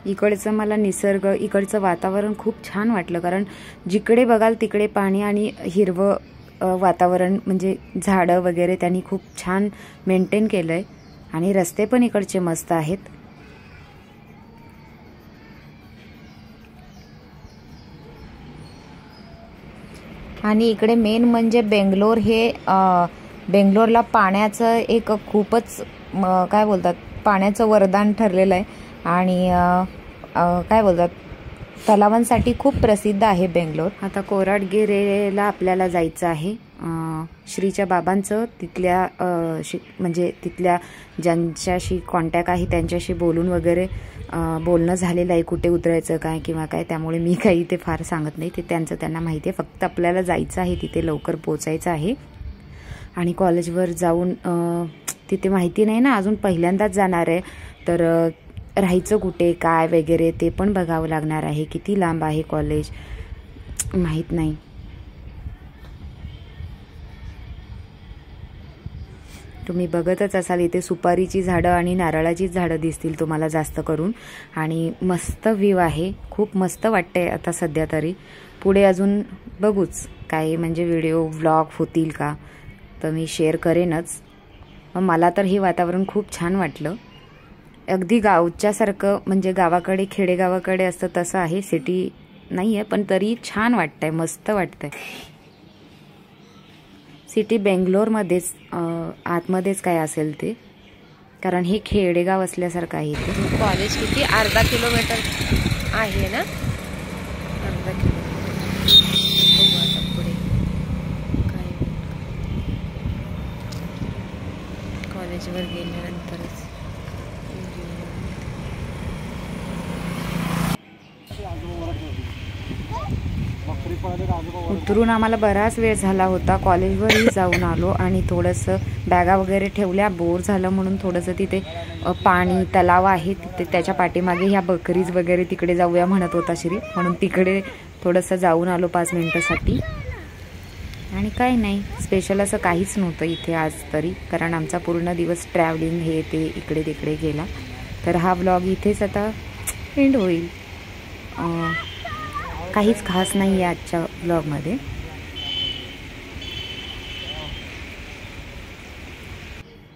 इकडचं मला निसर्ग, इकडचं वातावरण खूप छान वाटलं, कारण जिकडे बघाल तिकडे पाणी आणि हिरवं वातावरण, म्हणजे झाडं वगैरे त्यांनी खूप छान मेंटेन केलं आहे. आणि रस्ते पण इकडचे मस्त आहेत. आणि इकडे मेन म्हणजे बेंगलोर हे बेंगलोरला पाण्याचं एक खूपच काय बोलतात, पाण्याचं वरदान ठरलेलं आहे. आणि काय बोलतात, तलावांसाठी खूप प्रसिद्ध आहे बेंगलोर. आता कोराडगिरीला आपल्याला जायचं आहे. श्रीच्या बाबांचं तिथल्या म्हणजे तिथल्या ज्यांच्याशी कॉन्टॅक्ट आहे त्यांच्याशी बोलून वगैरे बोलणं झालेलं आहे, कुठे उतरायचं काय किंवा काय. त्यामुळे मी काही ते फार सांगत नाही, ते त्यांचं त्यांना माहिती आहे. फक्त आपल्याला जायचं आहे, तिथे लवकर पोचायचं आहे. आणि कॉलेजवर जाऊन तिथे माहिती नाही ना, अजून पहिल्यांदाच जाणार आहे, तर राहायचं कुठे काय वगैरे ते पण बघावं लागणार आहे. किती लांब आहे कॉलेज माहीत नाही. तुम्ही बघतच असाल, इथे सुपारीची झाडं आणि नारळाची झाडं दिसतील तुम्हाला जास्त करून. आणि मस्त व्ह्यू आहे, खूप मस्त वाटतंय आता सध्या तरी. पुढे अजून बघूच काय म्हणजे व्हिडिओ व्लॉग होतील का, तर मी शेअर करेनच. मला तर हे वातावरण खूप छान वाटलं. अगदी गावच्यासारखं, म्हणजे गावाकडे खेडेगावाकडे असतं तसं आहे, सिटी नाही आहे, पण तरी छान वाटतंय, मस्त वाटतंय. सिटी बेंगलोरमध्येच आतमध्येच काय असेल ते, कारण हे खेडेगाव असल्यासारखं आहे. ते कॉलेज किती अर्धा किलोमीटर आहे ना, अर्धा किलोमीटर. पुढे काय कॉलेजवर गेल्यानंतरच उतरून आम्हाला बराच वेळ झाला होता. कॉलेजवरही जाऊन आलो आणि थोडंसं बॅगा वगैरे ठेवल्या, बोर झालं म्हणून थोडंसं तिथे पाणी तलाव आहे तिथे, त्याच्या पाठीमागे ह्या बकरीज वगैरे तिकडे जाऊया म्हणत होता श्री, म्हणून तिकडे थोडंसं जाऊन आलो 5 मिनिटासाठी. आणि काय नाही स्पेशल असं काहीच नव्हतं इथे आज तरी, कारण आमचा पूर्ण दिवस ट्रॅव्हलिंग हे ते इकडे तिकडे गेला. तर हा व्लॉग इथेच आता एंड होईल. काहीच खास नाही आहे आजच्या व्लॉगमध्ये.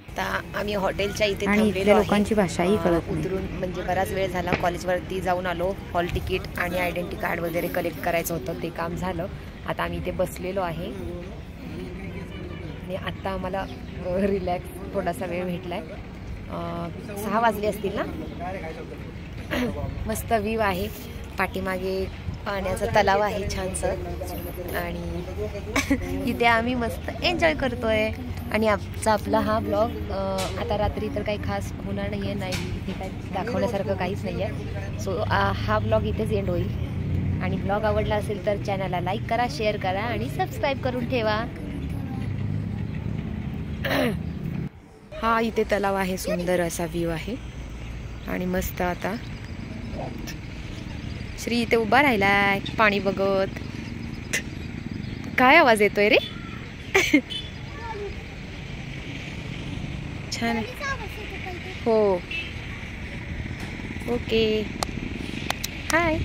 आता आम्ही हॉटेलच्या इथे आणि इथल्या लोकांची भाषाही कळत नाही. उतरून म्हणजे बराच वेळ झाला, कॉलेजवरती जाऊन आलो. हॉल तिकीट आणि आयडेंटिटी कार्ड वगैरे कलेक्ट करायचं होतं, ते काम झालं. आता आम्ही इथे बसलेलो आहे आणि आत्ता आम्हाला रिलॅक्स थोडासा वेळ भेटलाय. 6 वाजले असतील ना. मस्त व्ह्यू आहे, पाठीमागे पाण्याचा तलाव आहे छानसं, आणि इथे आम्ही मस्त एन्जॉय करतोय. आणि आपला हा ब्लॉग आता रात्री तर काही खास होणार नाही आहे, नाही इथे काही दाखवण्यासारखं काहीच नाही आहे. सो हा ब्लॉग इथेच एंड होईल. आणि ब्लॉग आवडला असेल तर चॅनलला लाईक करा, शेअर करा आणि सबस्क्राईब करून ठेवा. हा इथे तलाव आहे, सुंदर असा व्ह्यू आहे. आणि मस्त आता श्री इथे उभा राहिलाय पाणी बघत. काय आवाज येतोय रे. छान. हो ओके. हाय.